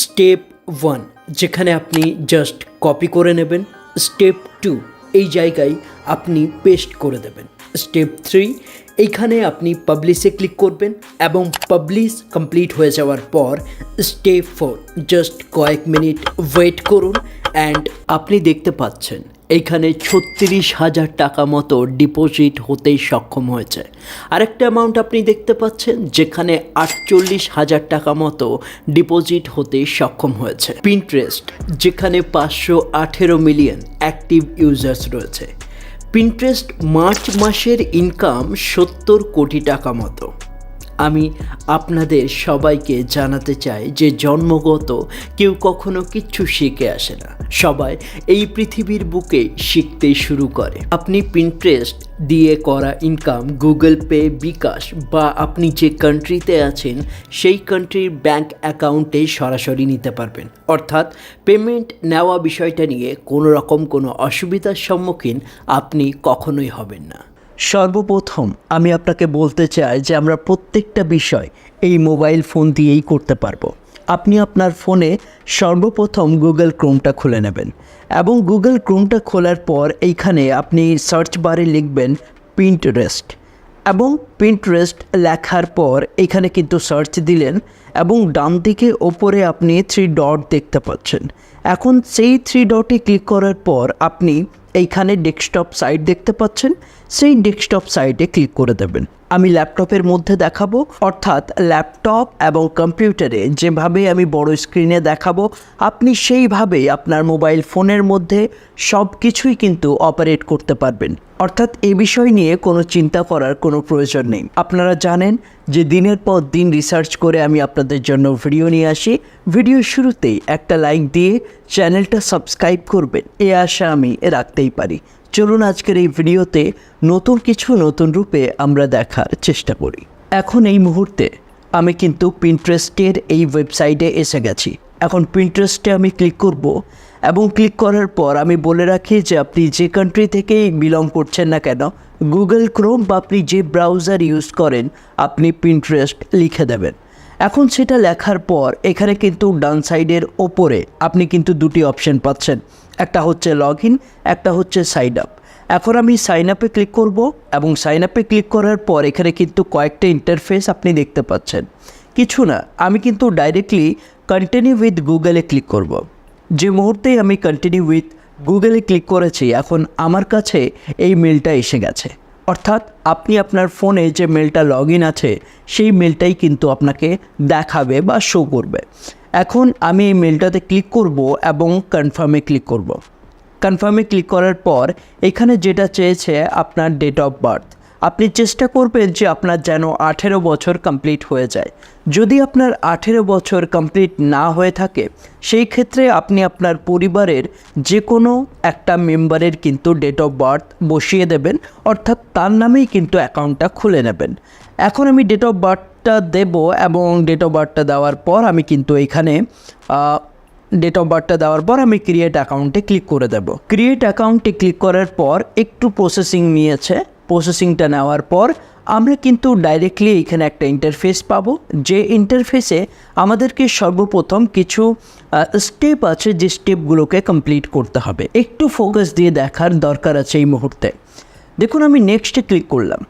Step 1 যেখানে আপনি just copy করে নেবেন। স্টেপ 2 এই জায়গায় আপনি পেস্ট করে দেবেন। স্টেপ 3 এইখানে আপনি পাবলিশে ক্লিক করবেন এবং পাবলিশ কমপ্লিট হয়ে যাওয়ার পর স্টেপ 4 জাস্ট কয়েক মিনিট ওয়েট করুন অ্যান্ড আপনি দেখতে পাচ্ছেন এইখানে 36,000 টাকা মতো ডিপোজিট হতে সক্ষম হয়েছে। আরেকটা অ্যামাউন্ট আপনি দেখতে পাচ্ছেন যেখানে 48,000 টাকা মতো ডিপোজিট হতে সক্ষম হয়েছে। পিন্টারেস্ট যেখানে 518 মিলিয়ন অ্যাক্টিভ ইউজার্স রয়েছে। পিন্টারেস্ট মার্চ মাসের ইনকাম 70 কোটি টাকা মতো। আমি আপনাদের সবাইকে জানাতে চাই যে জন্মগত কেউ কখনো কিচ্ছু শিখে আসে না, সবাই এই পৃথিবীর বুকে শিখতে শুরু করে। আপনি পিন্টারেস্ট দিয়ে করা ইনকাম গুগল পে, বিকাশ বা আপনি যে কান্ট্রিতে আছেন সেই কান্ট্রির ব্যাংক অ্যাকাউন্টে সরাসরি নিতে পারবেন। অর্থাৎ পেমেন্ট নেওয়া বিষয়টা নিয়ে কোনো অসুবিধার সম্মুখীন আপনি কখনোই হবেন না। সর্বপ্রথম আমি আপনাকে বলতে চাই যে আমরা প্রত্যেকটা বিষয় এই মোবাইল ফোন দিয়েই করতে পারবো। আপনি আপনার ফোনে সর্বপ্রথম গুগল ক্রোমটা খুলে নেবেন এবং গুগল ক্রোমটা খোলার পর এইখানে আপনি সার্চ বারে লিখবেন পিন্টারেস্ট এবং পিন্টারেস্ট লেখার পর এখানে কিন্তু সার্চ দিলেন এবং ডান দিকে ওপরে আপনি 3 ডট দেখতে পাচ্ছেন। এখন সেই 3 ডটে ক্লিক করার পর আপনি এইখানে ডেস্কটপ সাইট দেখতে পাচ্ছেন, সেই ডেস্কটপ সাইটে ক্লিক করে দেবেন। আমি ল্যাপটপের মধ্যে দেখাবো, অর্থাৎ ল্যাপটপ এবং কম্পিউটারে যেভাবে আমি বড় স্ক্রিনে দেখাবো আপনি সেইভাবেই আপনার মোবাইল ফোনের মধ্যে সব কিছুই কিন্তু অপারেট করতে পারবেন। অর্থাৎ এই বিষয় নিয়ে কোনো চিন্তা করার কোনো প্রয়োজন নেই। আপনারা জানেন যে দিনের পর দিন রিসার্চ করে আমি আপনাদের জন্য ভিডিও নিয়ে আসি। ভিডিওর শুরুতেই একটা লাইক দিয়ে চ্যানেলটা সাবস্ক্রাইব করবেন, এ আশা আমি রাখতেই পারি। চলুন আজকের এই ভিডিওতে নতুন রূপে আমরা দেখার চেষ্টা করি। এখন এই মুহূর্তে আমি কিন্তু পিন্টারেস্টের এই ওয়েবসাইটে এসে গেছি। এখন পিন্টারেস্টে আমি ক্লিক করব এবং ক্লিক করার পর আমি বলে রাখি যে আপনি যে কান্ট্রি থেকেই বিলং করছেন না কেন, গুগল ক্রোম বা আপনি যে ব্রাউজার ইউজ করেন আপনি পিন্টারেস্ট লিখে দেবেন। এখন সেটা লেখার পর এখানে কিন্তু ডান সাইডের ওপরে আপনি কিন্তু দুটি অপশন পাচ্ছেন, একটা হচ্ছে লগ ইন, একটা হচ্ছে সাইন আপ। এখন আমি সাইন আপে ক্লিক করব এবং সাইন আপে ক্লিক করার পর এখানে কিন্তু কয়েকটা ইন্টারফেস আপনি দেখতে পাচ্ছেন। কিছু না, আমি কিন্তু ডাইরেক্টলি কন্টিনিউ উইথ গুগলে ক্লিক করব। যে মুহূর্তেই আমি কন্টিনিউ উইথ গুগলে ক্লিক করেছি এখন আমার কাছে এই মেলটা এসে গেছে। অর্থাৎ আপনি আপনার ফোনে যে মেলটা লগ ইন আছে সেই মেলটাই কিন্তু আপনাকে দেখাবে বা শো করবে। এখন আমি এই মেলটাতে ক্লিক করব এবং কনফার্মে ক্লিক করব। কনফার্মে ক্লিক করার পর এখানে যেটা চেয়েছে আপনার ডেট অফ বার্থ, আপনি চেষ্টা করবেন যে আপনার যেন 18 বছর কমপ্লিট হয়ে যায়। যদি আপনার 18 বছর কমপ্লিট না হয়ে থাকে সেই ক্ষেত্রে আপনি আপনার পরিবারের যে কোনো একটা মেম্বারের কিন্তু ডেট অফ বার্থ বসিয়ে দেবেন, অর্থাৎ তার নামেই কিন্তু অ্যাকাউন্টটা খুলে নেবেন। এখন আমি ডেট অফ বার্থটা দেব এবং ডেট অফ বার্থটা দেওয়ার পর আমি কিন্তু এইখানে ডেট অফ বার্থটা দেওয়ার পর আমি ক্রিয়েট অ্যাকাউন্টে ক্লিক করে দেব। ক্রিয়েট অ্যাকাউন্টে ক্লিক করার পর একটু প্রসেসিং নিয়েছে। প্রসেসিংটা নেওয়ার পর আমরা কিন্তু ডাইরেক্টলি এখানে একটা ইন্টারফেস পাবো, যে ইন্টারফেসে আমাদেরকে সর্বপ্রথম কিছু স্টেপ আছে যে স্টেপগুলোকে কমপ্লিট করতে হবে। একটু ফোকাস দিয়ে দেখার দরকার আছে এই মুহূর্তে। দেখুন আমি নেক্সটে ক্লিক করলাম।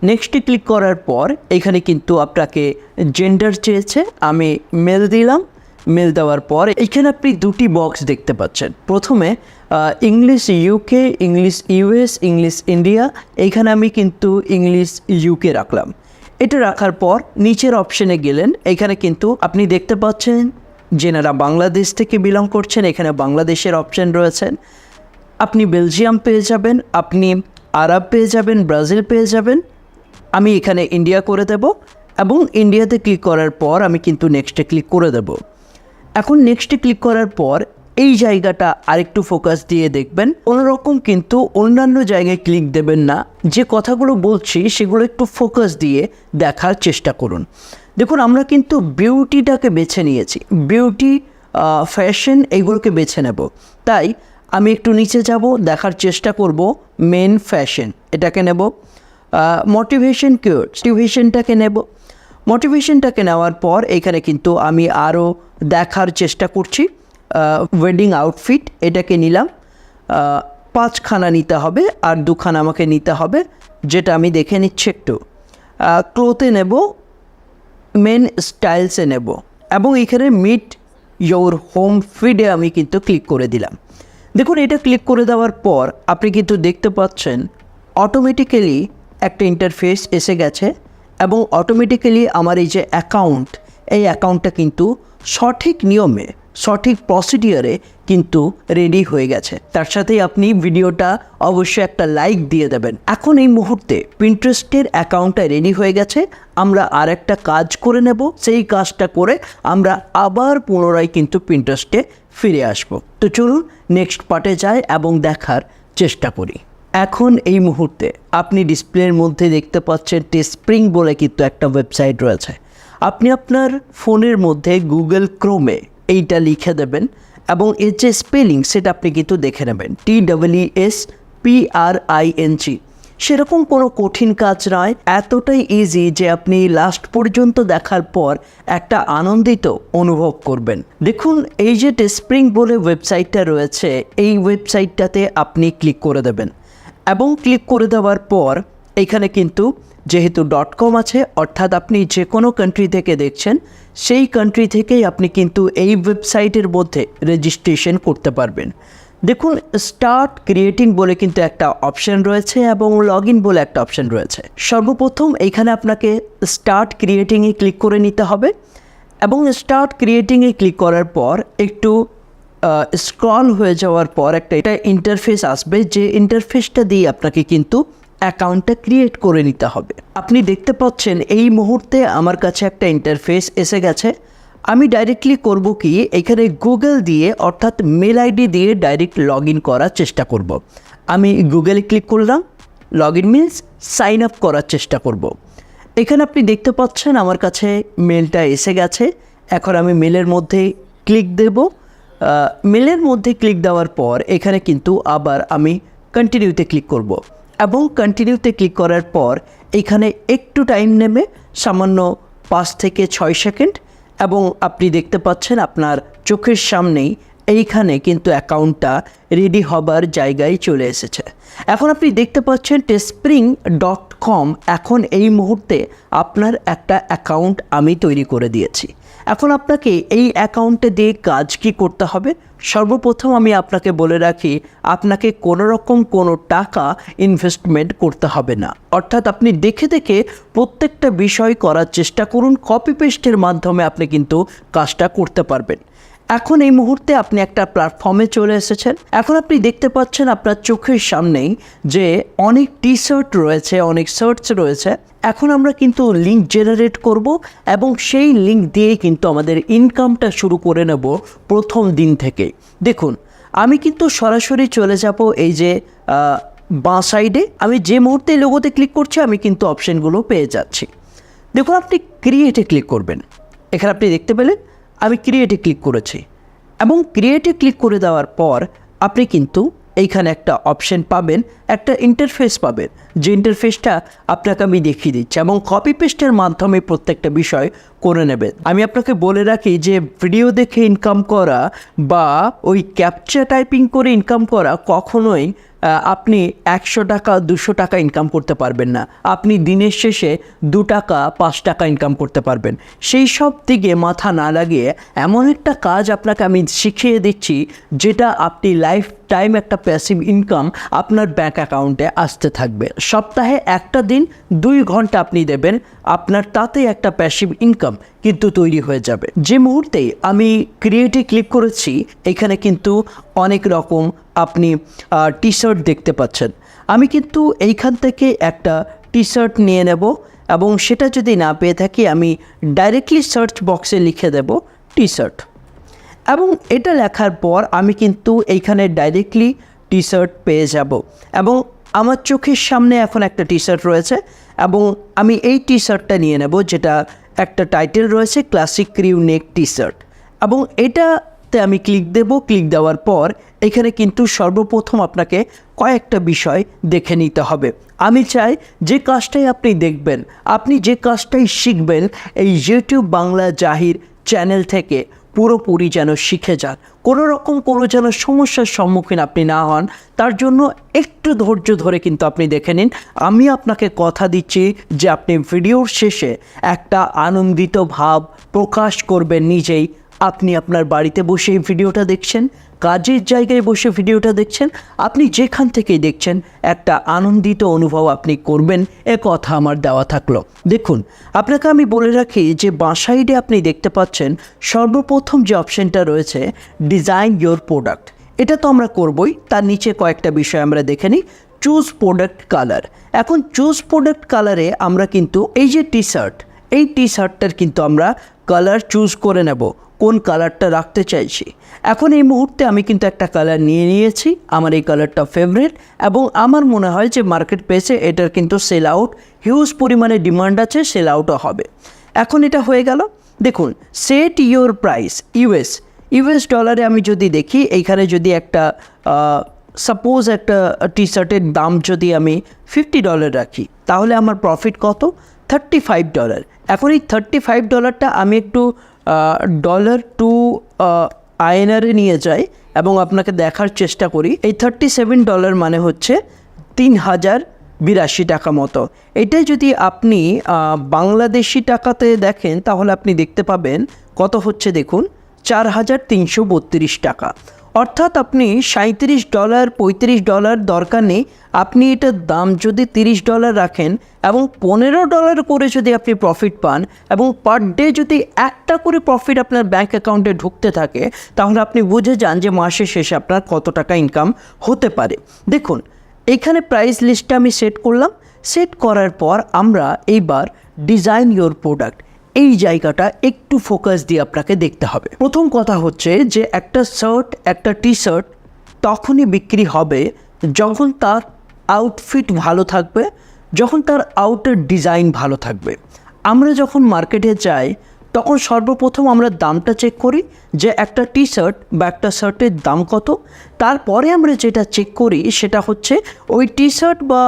নেক্সটে ক্লিক করার পর এখানে কিন্তু আপনাকে জেন্ডার চেয়েছে, আমি মেল দিলাম। মেল দেওয়ার পর এখানে আপনি দুটি বক্স দেখতে পাচ্ছেন। প্রথমে English UK, English US, English India, এইখানে আমি কিন্তু ইংলিশ ইউকে রাখলাম। এটা রাখার পর নিচের অপশানে গেলেন, এখানে কিন্তু আপনি দেখতে পাচ্ছেন যেনারা বাংলাদেশ থেকে বিলং করছেন এখানে বাংলাদেশের অপশান রয়েছেন। আপনি বেলজিয়াম পেয়ে যাবেন, আপনি আরব পেয়ে যাবেন, ব্রাজিল পেয়ে যাবেন। আমি এখানে ইন্ডিয়া করে দেব এবং ইন্ডিয়াতে ক্লিক করার পর আমি কিন্তু নেক্সটে ক্লিক করে দেব। এখন নেক্সটে ক্লিক করার পর এই জায়গাটা আরেকটু ফোকাস দিয়ে দেখবেন, কোনোরকম কিন্তু অন্যান্য জায়গায় ক্লিক দেবেন না। যে কথাগুলো বলছি সেগুলো একটু ফোকাস দিয়ে দেখার চেষ্টা করুন। দেখুন আমরা কিন্তু বিউটিটাকে বেছে নিয়েছি, বিউটি, ফ্যাশন এইগুলোকে বেছে নেব। তাই আমি একটু নিচে যাব, দেখার চেষ্টা করব মেন ফ্যাশন এটাকে নেব। মোটিভেশন কিওয়ার্ড, মোটিভেশনটাকে নেব। মোটিভেশনটাকে নেওয়ার পর এখানে কিন্তু আমি আরও দেখার চেষ্টা করছি। ওয়েডিং আউটফিট এটাকে নিলাম, 5খানা নিতে হবে আর 2খানা আমাকে নিতে হবে, যেটা আমি দেখে নিচ্ছি একটু। ক্লোথে নেব, মেন স্টাইলসে নেব এবং এখানে মিট ইয়োর হোম ফিডে আমি কিন্তু ক্লিক করে দিলাম। দেখুন, এটা ক্লিক করে দেওয়ার পর আপনি কিন্তু দেখতে পাচ্ছেন অটোমেটিক্যালি একটা ইন্টারফেস এসে গেছে এবং অটোমেটিক্যালি আমার এই যে অ্যাকাউন্ট, এই অ্যাকাউন্টটা কিন্তু সঠিক নিয়মে, সঠিক প্রসিডিওরে কিন্তু রেডি হয়ে গেছে। তার সাথেই আপনি ভিডিওটা অবশ্যই একটা লাইক দিয়ে দেবেন। এখন এই মুহূর্তে পিন্টারেস্টের অ্যাকাউন্টটা রেডি হয়ে গেছে। আমরা আর একটা কাজ করে নেব, সেই কাজটা করে আমরা আবার পুনরায় কিন্তু পিন্টারেস্টে ফিরে আসব। তো চলুন নেক্সট পার্টে যাই এবং দেখার চেষ্টা করি। এখন এই মুহূর্তে আপনি ডিসপ্লের মধ্যে দেখতে পাচ্ছেন টেস্টস্প্রিং বলে কিন্তু একটা ওয়েবসাইট রয়েছে। আপনি আপনার ফোনের মধ্যে গুগল ক্রোমে এইটা লিখে দেবেন এবং এর যে স্পেলিং সেটা আপনি কিন্তু দেখে নেবেন, TESPRING। সেরকম কোনো কঠিন কাজ নয়, এতটাই ইজি যে আপনি লাস্ট পর্যন্ত দেখার পর একটা আনন্দিত অনুভব করবেন। দেখুন, এই যে টেস্টস্প্রিং বলে ওয়েবসাইটটা রয়েছে, এই ওয়েবসাইটটাতে আপনি ক্লিক করে দেবেন এবং ক্লিক করে দেওয়ার পর এখানে কিন্তু যেহেতু .com আছে, অর্থাৎ আপনি যে কোনো কান্ট্রি থেকে দেখছেন সেই কান্ট্রি থেকেই আপনি কিন্তু এই ওয়েবসাইটের মধ্যে রেজিস্ট্রেশন করতে পারবেন। দেখুন, স্টার্ট ক্রিয়েটিং বলে কিন্তু একটা অপশান রয়েছে এবং লগ ইন বলে একটা অপশান রয়েছে। সর্বপ্রথম এইখানে আপনাকে স্টার্ট ক্রিয়েটিংয়ে ক্লিক করে নিতে হবে এবং স্টার্ট ক্রিয়েটিংয়ে ক্লিক করার পর একটু স্ক্রল হয়ে যাওয়ার পর এটা ইন্টারফেস আসবে, যে ইন্টারফেসটা দিয়ে আপনাকে কিন্তু অ্যাকাউন্টটা ক্রিয়েট করে নিতে হবে। আপনি দেখতে পাচ্ছেন এই মুহূর্তে আমার কাছে একটা ইন্টারফেস এসে গেছে। আমি ডাইরেক্টলি করব কি, এখানে গুগল দিয়ে অর্থাৎ মেল আইডি দিয়ে ডাইরেক্ট লগ ইন করার চেষ্টা করব। আমি গুগলে ক্লিক করলাম, log in means sign up করার চেষ্টা করব। এখানে আপনি দেখতে পাচ্ছেন আমার কাছে মেলটা এসে গেছে। এখন আমি মেলের মধ্যে ক্লিক দেব। মেলের মধ্যে ক্লিক দেওয়ার পর এখানে কিন্তু আবার আমি কন্টিনিউতে ক্লিক করব এবং কন্টিনিউতে ক্লিক করার পর এখানে একটু টাইম নেবে, সামান্য 5 থেকে 6 সেকেন্ড, এবং আপনি দেখতে পাচ্ছেন আপনার চোখের সামনেই এইখানে কিন্তু অ্যাকাউন্টটা রেডি হবার জায়গায় চলে এসেছে। এখন আপনি দেখতে পাচ্ছেন testspring.com, এখন এই মুহূর্তে আপনার একটা অ্যাকাউন্ট আমি তৈরি করে দিয়েছি। এখন আপনাকে এই অ্যাকাউন্টে দিয়ে কাজ কি করতে হবে, সর্বপ্রথম আমি আপনাকে বলে রাখি, আপনাকে কোনো রকম কোনো টাকা ইনভেস্টমেন্ট করতে হবে না। অর্থাৎ আপনি দেখে দেখে প্রত্যেকটা বিষয় করার চেষ্টা করুন, কপি পেস্টের মাধ্যমে আপনি কিন্তু কাজটা করতে পারবেন। এখন এই মুহূর্তে আপনি একটা প্ল্যাটফর্মে চলে এসেছেন। এখন আপনি দেখতে পাচ্ছেন আপনার চোখের সামনেই যে অনেক টি শার্ট রয়েছে, অনেক শার্টস রয়েছে। এখন আমরা কিন্তু লিঙ্ক জেনারেট করব এবং সেই লিঙ্ক দিয়ে কিন্তু আমাদের ইনকামটা শুরু করে নেব প্রথম দিন থেকে। দেখুন, আমি কিন্তু সরাসরি চলে যাব এই যে বাঁ সাইডে। আমি যে মুহূর্তে লোগোতে ক্লিক করছি আমি কিন্তু অপশানগুলো পেয়ে যাচ্ছি। দেখুন, আপনি ক্রিয়েটে ক্লিক করবেন। এখানে আপনি দেখতে পেলেন আমি ক্রিয়েটে ক্লিক করেছি এবং ক্রিয়েটে ক্লিক করে দেওয়ার পর আপনি কিন্তু এইখানে একটা অপশন পাবেন, একটা ইন্টারফেস পাবেন, যে ইন্টারফেসটা আপনাকে আমি দেখিয়ে দিচ্ছি এবং কপি পেস্টের মাধ্যমে প্রত্যেকটা বিষয় করে নেবেন। আমি আপনাকে বলে রাখি যে ভিডিও দেখে ইনকাম করা বা ওই ক্যাপচা টাইপিং করে ইনকাম করা কখনোই আপনি 100 টাকা 200 টাকা ইনকাম করতে পারবেন না। আপনি দিনের শেষে 2 টাকা 5 টাকা ইনকাম করতে পারবেন। সেই সব দিকে মাথা না লাগিয়ে এমন একটা কাজ আপনাকে আমি শিখিয়ে দিচ্ছি যেটা আপনি লাইফ টাইম একটা প্যাসিভ ইনকাম আপনার ব্যাঙ্ক অ্যাকাউন্টে আসতে থাকবে। সপ্তাহে একটা দিন 2 ঘন্টা আপনি দেবেন, আপনার তাতে একটা প্যাসিভ ইনকাম কিন্তু তৈরি হয়ে যাবে। যে মুহূর্তে আমি ক্রিয়েটে ক্লিক করেছি এখানে কিন্তু অনেক রকম আপনি টি শার্ট দেখতে পাচ্ছেন। আমি কিন্তু এইখান থেকে একটা টি শার্ট নিয়ে নেব এবং সেটা যদি না পেয়ে থাকি আমি ডাইরেক্টলি সার্চ বক্সে লিখে দেব টি শার্ট এবং এটা লেখার পর আমি কিন্তু এইখানে ডাইরেক্টলি টি শার্ট পেয়ে যাব এবং আমার চোখের সামনে এখন একটা টি শার্ট রয়েছে এবং আমি এই টি শার্টটা নিয়ে নেব, যেটা একটা টাইটেল রয়েছে ক্লাসিক ক্রিউ নেক টি শার্ট এবং এটাতে আমি ক্লিক দেব। ক্লিক দেওয়ার পর এখানে কিন্তু সর্বপ্রথম আপনাকে কয়েকটা বিষয় দেখে নিতে হবে। আমি চাই যে কাজটাই আপনি দেখবেন, আপনি যে কাজটাই শিখবেন, এই ইউটিউব বাংলা জাহির চ্যানেল থেকে পুরোপুরি যেন শিখে যান। কোনো রকম কোনো যেন সমস্যার সম্মুখীন আপনি না হন, তার জন্য একটু ধৈর্য ধরে কিন্তু আপনি দেখে নিন। আমি আপনাকে কথা দিচ্ছি যে আপনি ভিডিওর শেষে একটা আনন্দিত ভাব প্রকাশ করবেন নিজেই। আপনি আপনার বাড়িতে বসে এই ভিডিওটা দেখছেন, কাজের জায়গায় বসে ভিডিওটা দেখছেন, আপনি যেখান থেকেই দেখছেন একটা আনন্দিত অনুভব আপনি করবেন, এ কথা আমার দেওয়া থাকলো। দেখুন, আপনাকে আমি বলে রাখি যে বাঁ সাইডে আপনি দেখতে পাচ্ছেন সর্বপ্রথম যে অপশানটা রয়েছে ডিজাইন ইয়োর প্রোডাক্ট, এটা তো আমরা করবই। তার নিচে কয়েকটা বিষয় আমরা দেখে নিই। Choose product colour. এখন চুজ প্রোডাক্ট কালারে আমরা কিন্তু এই যে টি শার্ট, এই টি শার্টটার কিন্তু আমরা কালার চুজ করে নেব, কোন কালারটা রাখতে চাইছি। এখন এই মুহূর্তে আমি কিন্তু একটা কালার নিয়ে নিয়েছি, আমার এই কালারটা ফেভারিট, এবং আমার মনে হয় যে মার্কেট প্লেসে এটার কিন্তু সেল আউট, হিউজ পরিমাণে ডিমান্ড আছে, সেল আউটও হবে। এখন এটা হয়ে গেল। দেখুন, সেট ইউর প্রাইস ইউএস ডলারে আমি যদি দেখি, এইখানে যদি একটা সাপোজ একটা টি শার্টের দাম যদি আমি $50 রাখি, তাহলে আমার প্রফিট কত? $35। এখন এই $35টা আমি একটু ডলার টু আইএনআরে নিয়ে যাই এবং আপনাকে দেখার চেষ্টা করি। এই $37 মানে হচ্ছে 3082 টাকা মতো। এটাই যদি আপনি বাংলাদেশি টাকাতে দেখেন, তাহলে আপনি দেখতে পাবেন কত হচ্ছে। দেখুন, 4332 টাকা। অর্থাৎ আপনি $37 $35 দরকার নেই, আপনি এটার দাম যদি $30 রাখেন এবং $15 করে যদি আপনি প্রফিট পান, এবং পার ডে যদি একটা করে প্রফিট আপনার ব্যাঙ্ক অ্যাকাউন্টে ঢুকতে থাকে, তাহলে আপনি বুঝে যান যে মাসের শেষে আপনার কত টাকা ইনকাম হতে পারে। দেখুন, এখানে প্রাইস লিস্টটা আমি সেট করলাম। সেট করার পর আমরা এইবার ডিজাইন ইয়োর প্রোডাক্ট, এই জায়গাটা একটু ফোকাস দিয়ে আপনাকে দেখতে হবে। প্রথম কথা হচ্ছে যে একটা শার্ট, একটা টি শার্ট তখনই বিক্রি হবে যখন তার আউটফিট ভালো থাকবে, যখন তার আউটার ডিজাইন ভালো থাকবে। আমরা যখন মার্কেটে যাই, তখন সর্বপ্রথম আমরা দামটা চেক করি যে একটা টি শার্ট বা একটা শার্টের দাম কত। তারপরে আমরা যেটা চেক করি সেটা হচ্ছে ওই টি শার্ট বা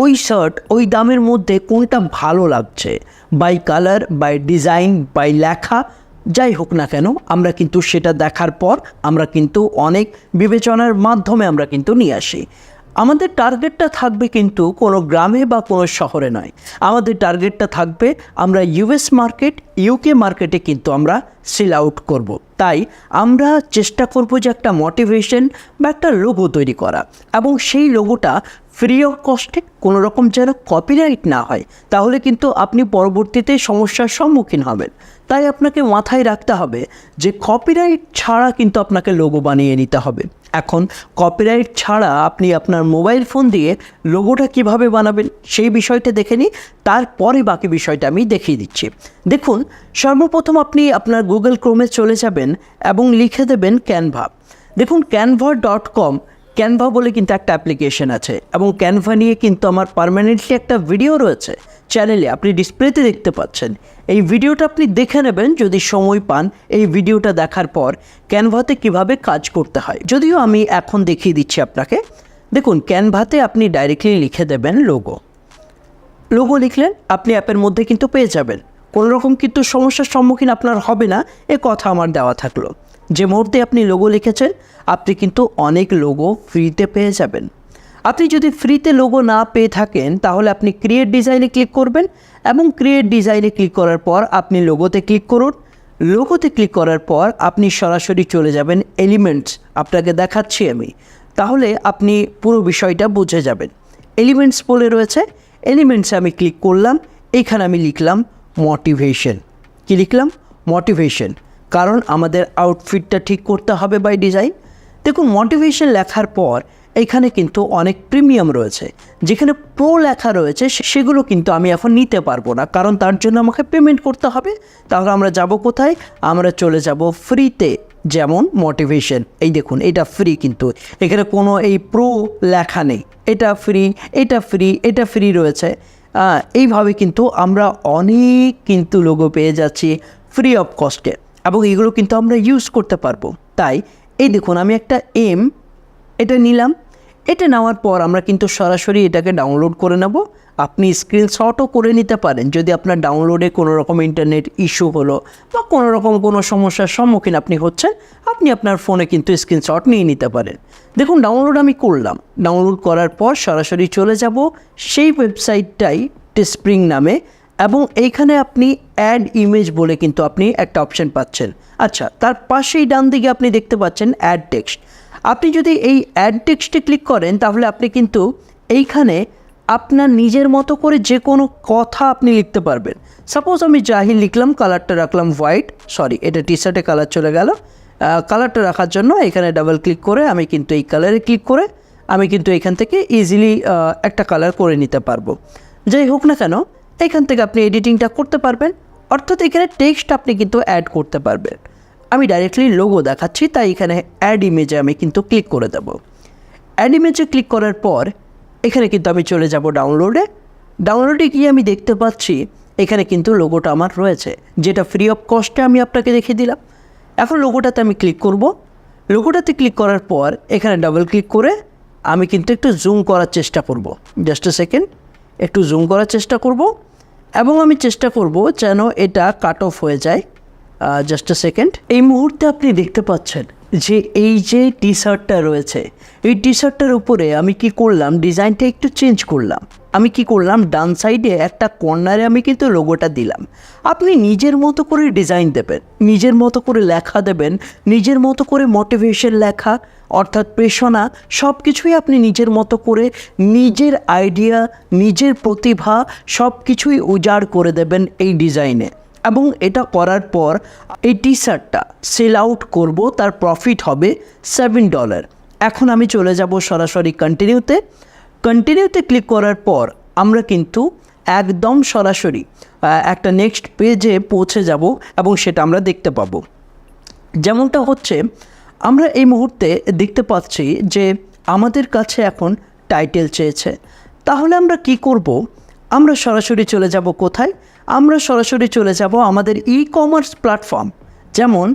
ওই শার্ট ওই দামের মধ্যে কোনটা ভালো লাগছে, by colour, by design, by লেখা, যাই হোক না কেন, আমরা কিন্তু সেটা দেখার পর আমরা কিন্তু অনেক বিবেচনার মাধ্যমে আমরা কিন্তু নিয়ে আসি। আমাদের টার্গেটটা থাকবে কিন্তু কোনো গ্রামে বা কোনো শহরে নয়, আমাদের টার্গেটটা থাকবে আমরা ইউএস মার্কেট, ইউকে মার্কেটে কিন্তু আমরা সেল আউট করব। তাই আমরা চেষ্টা করব যে একটা মোটিভেশন বা একটা লোগো তৈরি করা, এবং সেই লোগোটা ফ্রি অফ কস্টে, কোনো রকম যেন কপিরাইট না হয়, তাহলে কিন্তু আপনি পরবর্তীতে সমস্যার সম্মুখীন হবেন। তাই আপনাকে মাথায় রাখতে হবে যে কপিরাইট ছাড়া কিন্তু আপনাকে লোগো বানিয়ে নিতে হবে। এখন কপিরাইট ছাড়া আপনি আপনার মোবাইল ফোন দিয়ে লোগোটা কিভাবে বানাবেন সেই বিষয়টা দেখে নিই, তারপরে বাকি বিষয়টা আমি দেখিয়ে দিচ্ছি। দেখুন, সর্বপ্রথম আপনি আপনার গুগল ক্রোমে চলে যাবেন এবং লিখে দেবেন ক্যানভা। দেখুন, canva.com, ক্যানভা বলে কিন্তু একটা অ্যাপ্লিকেশন আছে, এবং ক্যানভা নিয়ে কিন্তু আমার পার্মানেন্টলি একটা ভিডিও রয়েছে চ্যানেলে, আপনি ডিসপ্লেতে দেখতে পাচ্ছেন। এই ভিডিওটা আপনি দেখে নেবেন যদি সময় পান। এই ভিডিওটা দেখার পর ক্যানভাতে কিভাবে কাজ করতে হয়, যদিও আমি এখন দেখিয়ে দিচ্ছি আপনাকে। দেখুন, ক্যানভাতে আপনি ডাইরেক্টলি লিখে দেবেন লোগো লিখলেন, আপনি অ্যাপের মধ্যে কিন্তু পেয়ে যাবেন। কোনো রকম কিন্তু সমস্যার সম্মুখীন আপনার হবে না, এ কথা আমার দেওয়া থাকলো। যে মুহূর্তে আপনি লোগো লিখেছেন, আপনি কিন্তু অনেক লোগো ফ্রিতে পেয়ে যাবেন। আপনি যদি ফ্রিতে লোগো না পেয়ে থাকেন, তাহলে আপনি ক্রিয়েট ডিজাইনে ক্লিক করবেন, এবং ক্রিয়েট ডিজাইনে ক্লিক করার পর আপনি লোগোতে ক্লিক করুন। লোগোতে ক্লিক করার পর আপনি সরাসরি চলে যাবেন এলিমেন্টস, আপনাকে দেখাচ্ছি আমি, তাহলে আপনি পুরো বিষয়টা বুঝে যাবেন। এলিমেন্টস বলে রয়েছে, এলিমেন্টসে আমি ক্লিক করলাম। এইখানে আমি লিখলাম মোটিভেশন। কি লিখলাম? মোটিভেশন, কারণ আমাদের আউটফিটটা ঠিক করতে হবে বাই ডিজাইন। দেখুন, মোটিভেশন লেখার পর এখানে কিন্তু অনেক প্রিমিয়াম রয়েছে, যেখানে প্রো লেখা রয়েছে সেগুলো কিন্তু আমি এখন নিতে পারবো না, কারণ তার জন্য আমাকে পেমেন্ট করতে হবে। তাহলে আমরা যাব কোথায়? আমরা চলে যাব ফ্রিতে। যেমন মোটিভেশন, এই দেখুন, এটা ফ্রি, কিন্তু এখানে কোনো এই প্রো লেখা নেই, এটা ফ্রি, এটা ফ্রি, এটা ফ্রি রয়েছে। এইভাবে কিন্তু আমরা অনেক কিন্তু লোগো পেয়ে যাচ্ছি ফ্রি অফ কস্টে, এবং এগুলো কিন্তু আমরা ইউজ করতে পারবো। তাই এই দেখুন, আমি একটা এটা নিলাম। এটা নেওয়ার পর আমরা কিন্তু সরাসরি এটাকে ডাউনলোড করে নেব। আপনি স্ক্রিনশটও করে নিতে পারেন যদি আপনার ডাউনলোডে কোনো রকম ইন্টারনেট ইস্যু হলো বা কোনো রকম কোনো সমস্যার সম্মুখীন আপনি হচ্ছেন, আপনি আপনার ফোনে কিন্তু স্ক্রিনশট নিয়ে নিতে পারেন। দেখুন ডাউনলোড আমি করলাম। ডাউনলোড করার পর সরাসরি চলে যাব সেই ওয়েবসাইটটাই টিস্প্রিং নামে, এবং এইখানে আপনি অ্যাড ইমেজ বলে কিন্তু আপনি একটা অপশন পাচ্ছেন। আচ্ছা, তার পাশেই ডান দিকে আপনি দেখতে পাচ্ছেন অ্যাড টেক্সট। আপনি যদি এই অ্যাড টেক্সটে ক্লিক করেন তাহলে আপনি কিন্তু এইখানে আপনার নিজের মতো করে যে কোনো কথা আপনি লিখতে পারবেন। সাপোজ আমি জাহির লিখলাম, কালারটা রাখলাম হোয়াইট, সরি এটা টি শার্টে কালার চলে গেল। কালারটা রাখার জন্য এখানে ডাবল ক্লিক করে আমি কিন্তু এই কালারে ক্লিক করে আমি কিন্তু এখান থেকে ইজিলি একটা কালার করে নিতে পারবো। যাই হোক না কেন, এখান থেকে আপনি এডিটিংটা করতে পারবেন, অর্থাৎ এখানে টেক্সট আপনি কিন্তু অ্যাড করতে পারবেন। আমি ডাইরেক্টলি লোগো দেখাচ্ছি, তাই এখানে অ্যাড ইমেজে আমি কিন্তু ক্লিক করে দেব। অ্যাড ইমেজে ক্লিক করার পর এখানে কিন্তু আমি চলে যাব ডাউনলোডে গিয়ে আমি দেখতে পাচ্ছি এখানে কিন্তু লোগোটা আমার রয়েছে, যেটা ফ্রি অফ কস্টে আমি আপনাকে দেখিয়ে দিলাম। এখন লোগোটাতে আমি ক্লিক করব। লোগোটাতে ক্লিক করার পর এখানে ডাবল ক্লিক করে আমি কিন্তু একটু জুম করার চেষ্টা করব। জাস্ট এ সেকেন্ড, একটু জুম করার চেষ্টা করব এবং আমি চেষ্টা করব যেন এটা কাট অফ হয়ে যায়। Just a second. এই মুহূর্তে আপনি দেখতে পাচ্ছেন যে এই যে টি শার্টটা রয়েছে, এই টি শার্টটার উপরে আমি কি করলাম, ডিজাইনটা একটু চেঞ্জ করলাম। আমি কি করলাম, ডান সাইডে একটা কর্নারে আমি কিন্তু লোগোটা দিলাম। আপনি নিজের মতো করে ডিজাইন দেবেন, নিজের মতো করে লেখা দেবেন, নিজের মতো করে মোটিভেশন লেখা অর্থাৎ প্রেরণা সব কিছুই আপনি নিজের মতো করে নিজের আইডিয়া, নিজের প্রতিভা সব কিছুই উজাড় করে দেবেন এই ডিজাইনে। এবং এটা করার পর এই টি শার্টটা সেল আউট করবো, তার প্রফিট হবে $7। এখন আমি চলে যাব সরাসরি কন্টিনিউতে ক্লিক করার পর আমরা কিন্তু একদম সরাসরি একটা নেক্সট পেজে পৌঁছে যাব এবং সেটা আমরা দেখতে পাবো। যেমনটা হচ্ছে আমরা এই মুহূর্তে দেখতে পাচ্ছি যে আমাদের কাছে এখন টাইটেল চেয়েছে। তাহলে আমরা কি করব, আমরা সরাসরি চলে যাব কোথায়, আমরা সরাসরি চলে যাব আমাদের ই কমার্স প্ল্যাটফর্ম। যেমন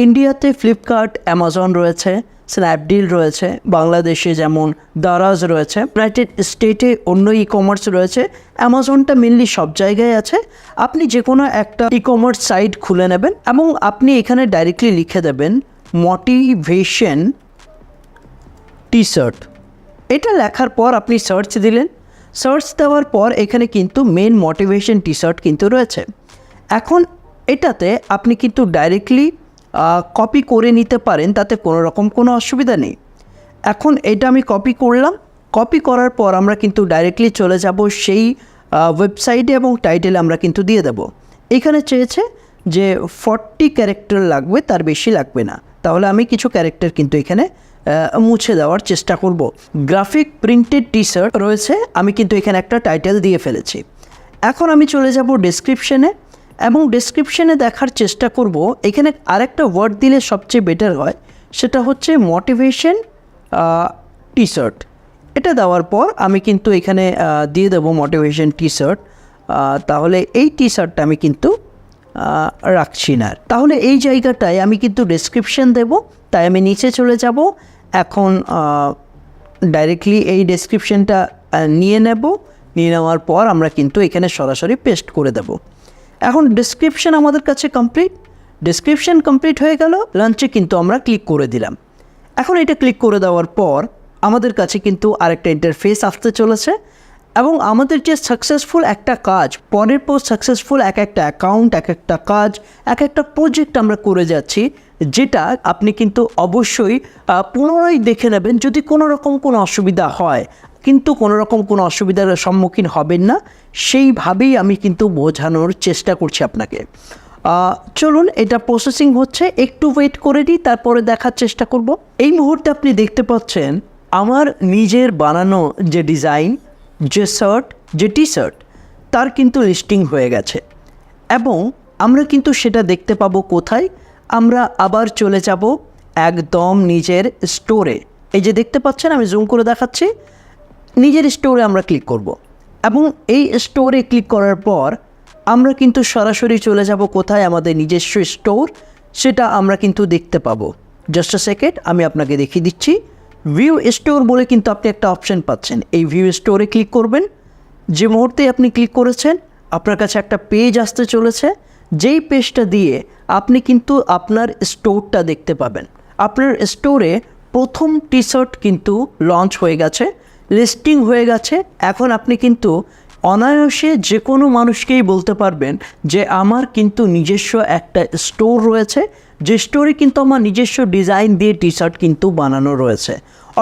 ইন্ডিয়াতে ফ্লিপকার্ট, অ্যামাজন রয়েছে, স্ন্যাপডিল রয়েছে, বাংলাদেশে যেমন দারাজ রয়েছে, ইউনাইটেড স্টেটে অন্য ই কমার্স রয়েছে, অ্যামাজনটা মেনলি সব জায়গায় আছে। আপনি যে কোনো একটা ই কমার্স সাইট খুলে নেবেন এবং আপনি এখানে ডাইরেক্টলি লিখে দেবেন মোটিভেশন টি শার্ট। এটা লেখার পর আপনি সার্চ দিলেন। সার্চ দেওয়ার পর এখানে কিন্তু মেন মোটিভেশন টি শার্ট কিন্তু রয়েছে। এখন এটাতে আপনি কিন্তু ডাইরেক্টলি কপি করে নিতে পারেন, তাতে কোনো রকম কোনো অসুবিধা নেই। এখন এটা আমি কপি করলাম। কপি করার পর আমরা কিন্তু ডাইরেক্টলি চলে যাব সেই ওয়েবসাইটে এবং টাইটেল আমরা কিন্তু দিয়ে দেব। এখানে চেয়েছে যে 40 ক্যারেক্টার লাগবে, তার বেশি লাগবে না। তাহলে আমি কিছু ক্যারেক্টার কিন্তু এখানে মুছে দেওয়ার চেষ্টা করব। গ্রাফিক প্রিন্টেড টি শার্ট রয়েছে, আমি কিন্তু এখানে একটা টাইটেল দিয়ে ফেলেছি। এখন আমি চলে যাব ডেসক্রিপশনে এবং ডেসক্রিপশনে দেখার চেষ্টা করব এখানে আরেকটা ওয়ার্ড দিলে সবচেয়ে বেটার হয়, সেটা হচ্ছে মোটিভেশন টি শার্ট। এটা দেওয়ার পর আমি কিন্তু এখানে দিয়ে দেবো মোটিভেশন টি শার্ট। তাহলে এই টি শার্টটা আমি কিন্তু রাখছি না। তাহলে এই জায়গাটায় আমি কিন্তু ডেসক্রিপশন দেব, তাই আমি নিচে চলে যাব। এখন ডাইরেক্টলি এই ডেসক্রিপশনটা নিয়ে নেওয়ার পর আমরা কিন্তু এখানে সরাসরি পেস্ট করে দেব। এখন ডেসক্রিপশন আমাদের কাছে ডেসক্রিপশন কমপ্লিট হয়ে গেল। লাঞ্চে কিন্তু আমরা ক্লিক করে দিলাম। এখন এটা ক্লিক করে দেওয়ার পর আমাদের কাছে কিন্তু আরেকটা ইন্টারফেস আসতে চলেছে এবং আমাদের যে সাকসেসফুল একটা কাজ, পরের পর সাকসেসফুল এক একটা অ্যাকাউন্ট, এক একটা কাজ, এক একটা প্রজেক্ট আমরা করে যাচ্ছি, যেটা আপনি কিন্তু অবশ্যই পুনরায় দেখে নেবেন। যদি কোনো রকম কোনো অসুবিধা হয়, কিন্তু কোনো রকম কোনো অসুবিধার সম্মুখীন হবেন না, সেইভাবেই আমি কিন্তু বোঝানোর চেষ্টা করছি আপনাকে। চলুন, এটা প্রসেসিং হচ্ছে, একটু ওয়েট করে দিই, তারপরে দেখার চেষ্টা করব। এই মুহূর্তে আপনি দেখতে পাচ্ছেন আমার নিজের বানানো যে ডিজাইন, যে শার্ট, যে টি শার্ট, তার কিন্তু লিস্টিং হয়ে গেছে এবং আমরা কিন্তু সেটা দেখতে পাবো কোথায়। আমরা আবার চলে যাব একদম নিজের স্টোরে। এই যে দেখতে পাচ্ছেন, আমি জুম করে দেখাচ্ছি, নিজের স্টোরে আমরা ক্লিক করব এবং এই স্টোরে ক্লিক করার পর আমরা কিন্তু সরাসরি চলে যাব কোথায়, আমাদের নিজস্ব স্টোর, সেটা আমরা কিন্তু দেখতে পাবো। জাস্ট আ সেকেন্ড, আমি আপনাকে দেখিয়ে দিচ্ছি। ভিউ স্টোর বলে কিন্তু আপনি একটা অপশন পাচ্ছেন। এই ভিউ স্টোরে ক্লিক করবেন। যে মুহূর্তে আপনি ক্লিক করেছেন আপনার কাছে একটা পেজ আসতে চলেছে, যেই পেজটা দিয়ে আপনি কিন্তু আপনার স্টোরটা দেখতে পাবেন। আপনার স্টোরে প্রথম টি শার্ট কিন্তু লঞ্চ হয়ে গেছে, লিস্টিং হয়ে গেছে। এখন আপনি কিন্তু অনায়াসে যে কোনো মানুষকেই বলতে পারবেন যে আমার কিন্তু নিজস্ব একটা স্টোর রয়েছে, যে স্টোরে কিন্তু আমার নিজস্ব ডিজাইন দিয়ে টি শার্ট কিন্তু বানানো রয়েছে।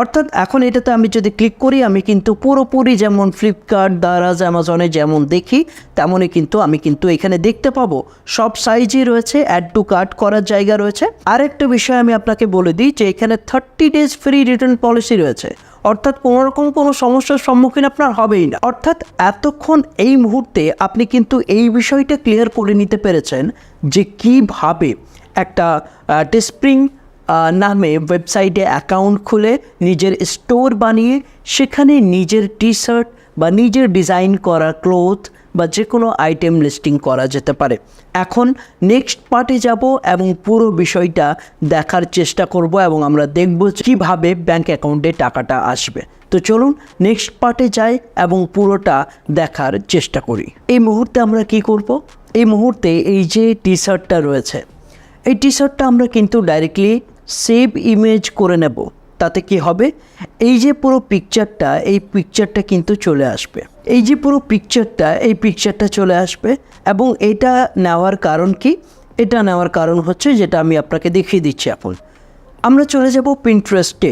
অর্থাৎ এখন এটাতে আমি যদি ক্লিক করি আমি কিন্তু পুরোপুরি যেমন ফ্লিপকার্ট, দারাজ, অ্যামাজনে যেমন দেখি তেমনই কিন্তু আমি কিন্তু এখানে দেখতে পাবো। সব সাইজই রয়েছে, অ্যাড টু কার্ট করার জায়গা রয়েছে। আরেকটা বিষয় আমি আপনাকে বলে দিই যে এখানে 30 ডেজ ফ্রি রিটার্ন পলিসি রয়েছে, অর্থাৎ কোনোরকম কোনো সমস্যার সম্মুখীন আপনার হবেই না। অর্থাৎ এতক্ষণ এই মুহূর্তে আপনি কিন্তু এই বিষয়টা ক্লিয়ার করে নিতে পেরেছেন যে কীভাবে একটা টিস্প্রিং নামে ওয়েবসাইটে অ্যাকাউন্ট খুলে নিজের স্টোর বানিয়ে সেখানে নিজের টি শার্ট বা নিজের ডিজাইন করা ক্লোথ বা যে কোনো আইটেম লিস্টিং করা যেতে পারে। এখন নেক্সট পার্টে যাব এবং পুরো বিষয়টা দেখার চেষ্টা করব এবং আমরা দেখব কীভাবে ব্যাংক অ্যাকাউন্টে টাকাটা আসবে। তো চলুন নেক্সট পার্টে যাই এবং পুরোটা দেখার চেষ্টা করি। এই মুহূর্তে আমরা কি করব? এই মুহূর্তে এই যে টি শার্টটা রয়েছে, এই টি শার্টটা আমরা কিন্তু ডাইরেক্টলি সেভ ইমেজ করে নেব। তাতে কি হবে, এই যে পুরো পিকচারটা, এই পিকচারটা কিন্তু চলে আসবে। এই যে পুরো পিকচারটা, এই পিকচারটা চলে আসবে। এবং এটা নেওয়ার কারণ কি? এটা নেওয়ার কারণ হচ্ছে যেটা আমি আপনাকে দেখিয়ে দিচ্ছি। এখন আমরা চলে যাব পিন্টারেস্টে,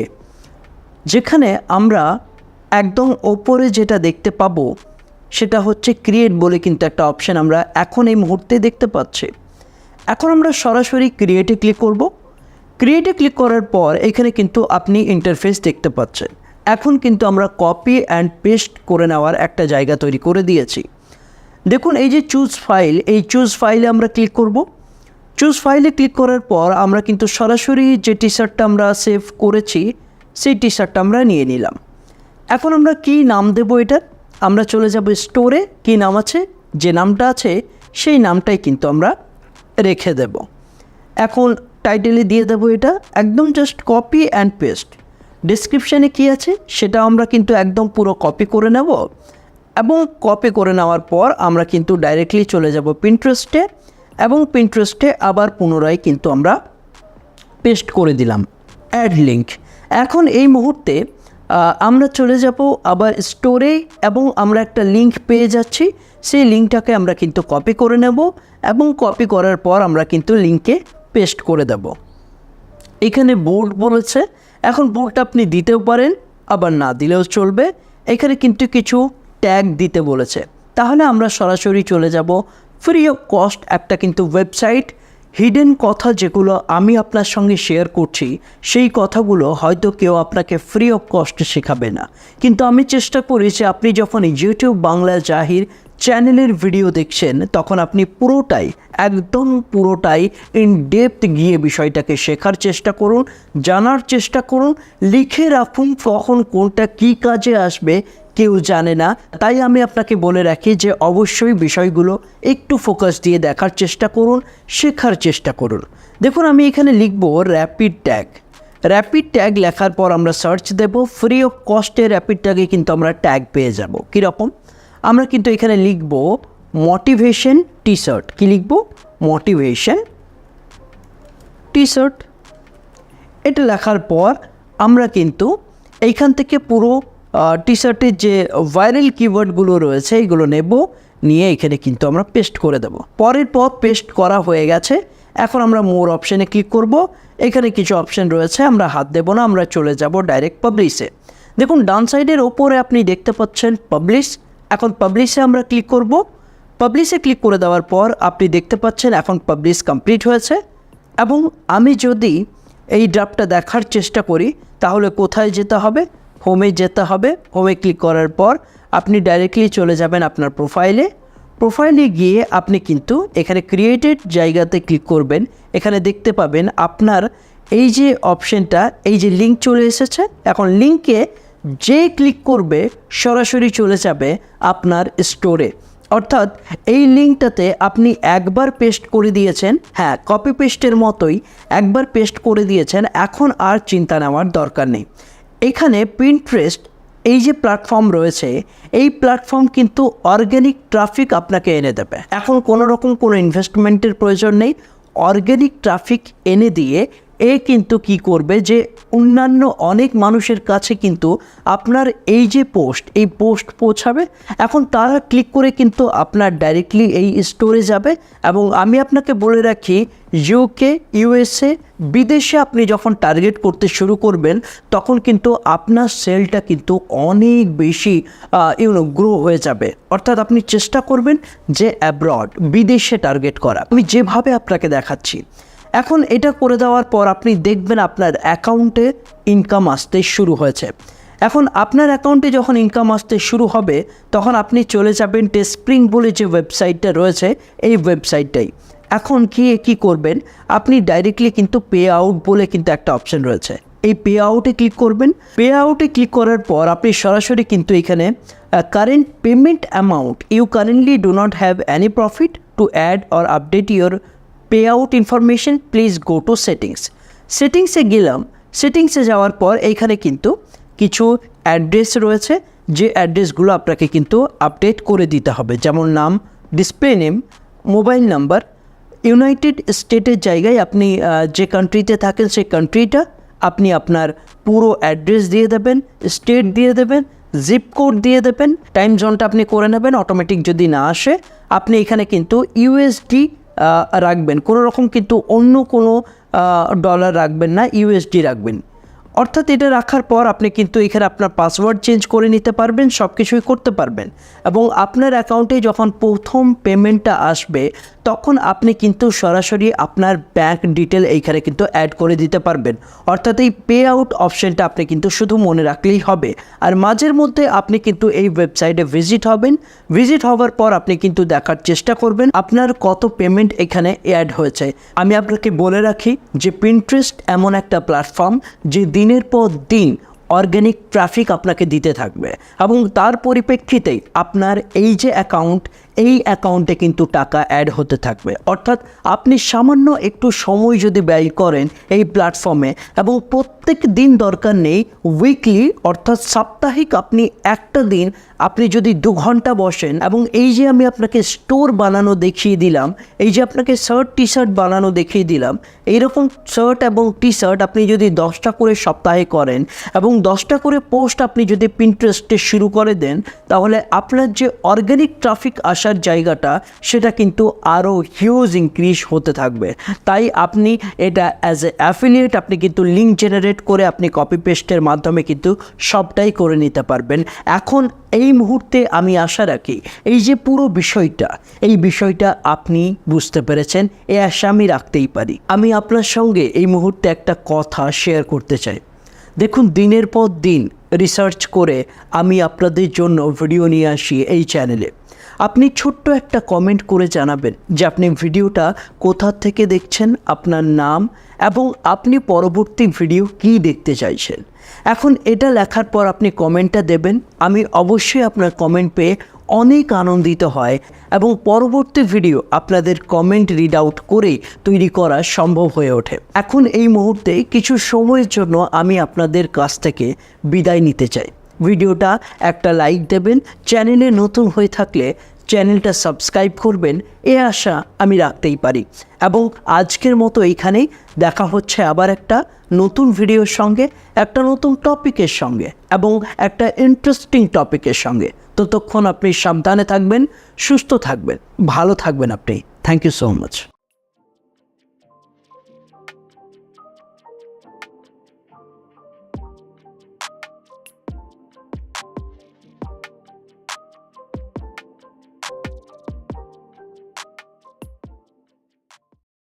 যেখানে আমরা একদম ওপরে যেটা দেখতে পাবো সেটা হচ্ছে ক্রিয়েট বলে কিন্তু একটা অপশান আমরা এখন এই মুহূর্তে দেখতে পাচ্ছি। এখন আমরা সরাসরি ক্রিয়েটে ক্লিক করব। ক্রিয়েটে ক্লিক করার পর এখানে কিন্তু আপনি ইন্টারফেস দেখতে পাচ্ছেন। এখন কিন্তু আমরা কপি অ্যান্ড পেস্ট করে নেওয়ার একটা জায়গা তৈরি করে দিয়েছি। দেখুন এই যে চুজ ফাইল, এই চুজ ফাইলে আমরা ক্লিক করব। চুজ ফাইলে ক্লিক করার পর আমরা কিন্তু সরাসরি যে টি শার্টটা আমরা সেভ করেছি সেই টি শার্টটা আমরা নিয়ে নিলাম। এখন আমরা কি নাম দেব এটা? আমরা চলে যাব স্টোরে, কি নাম আছে, যে নামটা আছে সেই নামটাই কিন্তু আমরা রেখে দেব। এখন টাইটেলে দিয়ে দেবো এটা একদম জাস্ট কপি অ্যান্ড পেস্ট। ডেসক্রিপশানে কী আছে সেটা আমরা কিন্তু একদম পুরো কপি করে নেব এবং কপি করে নেওয়ার পর আমরা কিন্তু ডাইরেক্টলি চলে যাব পিন্টারেস্টে এবং পিন্টারেস্টে আবার পুনরায় কিন্তু আমরা পেস্ট করে দিলাম অ্যাড লিঙ্ক। এখন এই মুহূর্তে আমরা চলে যাব আবার স্টোরে এবং আমরা একটা লিঙ্ক পেয়ে যাচ্ছি। সেই লিঙ্কটাকে আমরা কিন্তু কপি করে নেব এবং কপি করার পর আমরা কিন্তু লিঙ্কে পেস্ট করে দেব। এখানে বোল্ড বলেছে, এখন বোল্ড আপনি দিতেও পারেন আবার না দিলেও চলবে। এখানে কিন্তু কিছু ট্যাগ দিতে বলেছে, তাহলে আমরা সরাসরি চলে যাব ফ্রি অফ কস্ট একটা কিন্তু ওয়েবসাইট। হিডেন কথা যেগুলো আমি আপনার সঙ্গে শেয়ার করছি সেই কথাগুলো হয়তো কেউ আপনাকে ফ্রি অফ কস্ট শেখাবে না, কিন্তু আমি চেষ্টা করি যে আপনি যখন ইউটিউব বাংলা জাহির চ্যানেলের ভিডিও দেখছেন তখন আপনি পুরোটাই একদম পুরোটাই ইন ডেপথ গিয়ে বিষয়টাকে শেখার চেষ্টা করুন, জানার চেষ্টা করুন, লিখে রাখুন কখন কোনটা কী কাজে আসবে কেউ জানে না। তাই আমি আপনাকে বলে রাখি যে অবশ্যই বিষয়গুলো একটু ফোকাস দিয়ে দেখার চেষ্টা করুন, শেখার চেষ্টা করুন। দেখুন আমি এখানে লিখব র্যাপিড ট্যাগ। র্যাপিড ট্যাগ লেখার পর আমরা সার্চ দেব, ফ্রি অফ কস্টে র্যাপিড ট্যাগে কিন্তু আমরা ট্যাগ পেয়ে যাব। কীরকম? আমরা কিন্তু এখানে লিখব মোটিভেশন টি শার্ট। কী লিখব? Motivation T shirt. এটা লেখার পর আমরা কিন্তু এইখান থেকে পুরো টি শার্টের যে ভাইরাল কিওয়ার্ডগুলো রয়েছে এইগুলো নেব, নিয়ে এখানে কিন্তু আমরা পেস্ট করে দেব। পরের পর পেস্ট করা হয়ে গেছে। এখন আমরা মোর অপশানে ক্লিক করব। এখানে কিছু অপশান রয়েছে, আমরা হাত দেব না, আমরা চলে যাব ডাইরেক্ট পাবলিশে। দেখুন ডান সাইডের ওপরে আপনি দেখতে পাচ্ছেন পাবলিশ। এখন পাবলিশে আমরা ক্লিক করব। পাবলিশে ক্লিক করে দেওয়ার পর আপনি দেখতে পাচ্ছেন এখন পাবলিশ কমপ্লিট হয়েছে। এবং আমি যদি এই ড্রাফটটা দেখার চেষ্টা করি তাহলে কোথায় যেতে হবে? হোমে যেতে হবে। হোমে ক্লিক করার পর আপনি ডাইরেক্টলি চলে যাবেন আপনার প্রোফাইলে। প্রোফাইলে গিয়ে আপনি কিন্তু এখানে ক্রিয়েটেড জায়গাতে ক্লিক করবেন। এখানে দেখতে পাবেন আপনার এই যে অপশানটা, এই যে লিঙ্ক চলে এসেছে। এখন লিঙ্কে যে ক্লিক করবে সরাসরি চলে যাবে আপনার স্টোরে। অর্থাৎ এই লিঙ্কটাতে আপনি একবার পেস্ট করে দিয়েছেন, হ্যাঁ কপি পেস্টের মতোই একবার পেস্ট করে দিয়েছেন, এখন আর চিন্তা নেওয়ার দরকার নেই। এখানে পিন্টারেস্ট এই যে প্ল্যাটফর্ম রয়েছে, এই প্ল্যাটফর্ম কিন্তু অর্গ্যানিক ট্রাফিক আপনাকে এনে দেবে। এখন কোনো রকম কোনো ইনভেস্টমেন্টের প্রয়োজন নেই। অর্গ্যানিক ট্রাফিক এনে দিয়ে কিন্তু কি করবে যে অন্যান্য অনেক মানুষের কাছে কিন্তু আপনার এই যে এই পোস্ট পৌঁছাবে। এখন তারা ক্লিক করে কিন্তু আপনার ডাইরেক্টলি এই স্টোরে যাবে। এবং আমি আপনাকে বলে রাখি, ইউকে, ইউএসএ, বিদেশে আপনি যখন টার্গেট করতে শুরু করবেন তখন কিন্তু আপনার সেলটা কিন্তু অনেক বেশি গ্রো হয়ে যাবে। অর্থাৎ আপনি চেষ্টা করবেন যে অ্যাব্রড, বিদেশে টার্গেট করা। আমি যেভাবে আপনাকে দেখাচ্ছি, এখন এটা করে দেওয়ার পর আপনি দেখবেন আপনার অ্যাকাউন্টে ইনকাম আসতে শুরু হয়েছে। এখন আপনার অ্যাকাউন্টে যখন ইনকাম আসতে শুরু হবে তখন আপনি চলে যাবেন টেস্টস্প্রিং বলে যে ওয়েবসাইটটা রয়েছে, এই ওয়েবসাইটটাই। এখন কি করবেন, আপনি ডাইরেক্টলি কিন্তু পে আউট বলে কিন্তু একটা অপশন রয়েছে, এই পে আউটে ক্লিক করবেন। পে আউটে ক্লিক করার পর আপনি সরাসরি কিন্তু এখানে current payment amount, you currently do not have any profit to add or update your payout information, please go to সেটিংসে গেলাম। সেটিংসে যাওয়ার পর এইখানে কিন্তু কিছু অ্যাড্রেস রয়েছে, যে অ্যাড্রেসগুলো আপনাকে কিন্তু আপডেট করে দিতে হবে, যেমন নাম, display name, mobile number. United স্টেটের জায়গায় আপনি যে কান্ট্রিতে থাকেন সেই কান্ট্রিটা আপনি আপনার পুরো অ্যাড্রেস দিয়ে দেবেন, স্টেট দিয়ে দেবেন, জিপ কোড দিয়ে দেবেন। টাইম জোনটা আপনি করে নেবেন, অটোমেটিক যদি না আসে আপনি এখানে কিন্তু ইউএসডি রাখবেন, কোনো রকম কিন্তু অন্য কোনো ডলার রাখবেন না, ইউএসডি রাখবেন। অর্থাৎ এটা রাখার পর আপনি কিন্তু এখানে আপনার পাসওয়ার্ড চেঞ্জ করে নিতে পারবেন, সব কিছুই করতে পারবেন। এবং আপনার অ্যাকাউন্টে যখন প্রথম পেমেন্টটা আসবে তখন আপনি কিন্তু সরাসরি আপনার ব্যাঙ্ক ডিটেল এইখানে কিন্তু অ্যাড করে দিতে পারবেন। অর্থাৎ এই পে আউট অপশানটা আপনি কিন্তু শুধু মনে রাখলেই হবে। আর মাঝের মধ্যে আপনি কিন্তু এই ওয়েবসাইটে ভিজিট হবেন। ভিজিট হওয়ার পর আপনি কিন্তু দেখার চেষ্টা করবেন আপনার কত পেমেন্ট এখানে অ্যাড হয়েছে। আমি আপনাকে বলে রাখি যে পিন্টারেস্ট এমন একটা প্ল্যাটফর্ম যে দিনের পর দিন অর্গ্যানিক ট্রাফিক আপনাকে দিতে থাকবে এবং তার পরিপ্রেক্ষিতেই আপনার এই যে অ্যাকাউন্ট, এই অ্যাকাউন্টে কিন্তু টাকা অ্যাড হতে থাকবে। অর্থাৎ আপনি সামান্য একটু সময় যদি ব্যয় করেন এই প্ল্যাটফর্মে, এবং প্রত্যেক দিন দরকার নেই, উইকলি অর্থাৎ সাপ্তাহিক আপনি একটা দিন আপনি যদি 2 ঘন্টা বসেন, এবং এই যে আমি আপনাকে স্টোর বানানো দেখিয়ে দিলাম, এই যে আপনাকে শার্ট টি শার্ট বানানো দেখিয়ে দিলাম, এইরকম শার্ট এবং টি শার্ট আপনি যদি 10টা করে সপ্তাহে করেন এবং 10টা করে পোস্ট আপনি যদি পিন্টারেস্টে শুরু করে দেন, তাহলে আপনার যে অর্গ্যানিক ট্রাফিক আসার জায়গাটা সেটা কিন্তু আরও হিউজ ইনক্রিজ হতে থাকবে। তাই আপনি এটা অ্যাজ এ অ্যাফিলিয়েট আপনি কিন্তু লিঙ্ক জেনারেট করে আপনি কপি পেস্টের মাধ্যমে কিন্তু সবটাই করে নিতে পারবেন। এখন এই মুহূর্তে আমি আশা রাখি এই যে পুরো বিষয়টা, এই বিষয়টা আপনি বুঝতে পেরেছেন, এই আশা আমি রাখতেই পারি। আমি আপনার সঙ্গে এই মুহূর্তে একটা কথা শেয়ার করতে চাই। দেখুন, দিনের পর দিন রিসার্চ করে আমি আপনাদের জন্য ভিডিও নিয়ে আসি এই চ্যানেলে। আপনি ছোট্ট একটা কমেন্ট করে জানাবেন যে আপনি ভিডিওটা কোথা থেকে দেখছেন, আপনার নাম, এবং আপনি পরবর্তী ভিডিও কী দেখতে চাইছেন। এখন এটা লেখার পর আপনি কমেন্টটা দেবেন, আমি অবশ্যই আপনার কমেন্ট পেয়ে অনেক আনন্দিত হয় এবং পরবর্তী ভিডিও আপনাদের কমেন্ট রিড আউট করেই তৈরি করা সম্ভব হয়ে ওঠে। এখন এই মুহূর্তে কিছু সময়ের জন্য আমি আপনাদের কাছ থেকে বিদায় নিতে চাই। ভিডিওটা একটা লাইক দেবেন, চ্যানেলে নতুন হয়ে থাকলে চ্যানেলটা সাবস্ক্রাইব করবেন, এ আশা আমি রাখতেই পারি। এবং আজকের মতো এইখানেই দেখা হচ্ছে আবার একটা নতুন ভিডিওর সঙ্গে, একটা নতুন টপিকের সঙ্গে এবং একটা ইন্টারেস্টিং টপিকের সঙ্গে। ততক্ষণ আপনি সাবধানে থাকবেন, সুস্থ থাকবেন, ভালো থাকবেন আপনি। Thank you so much.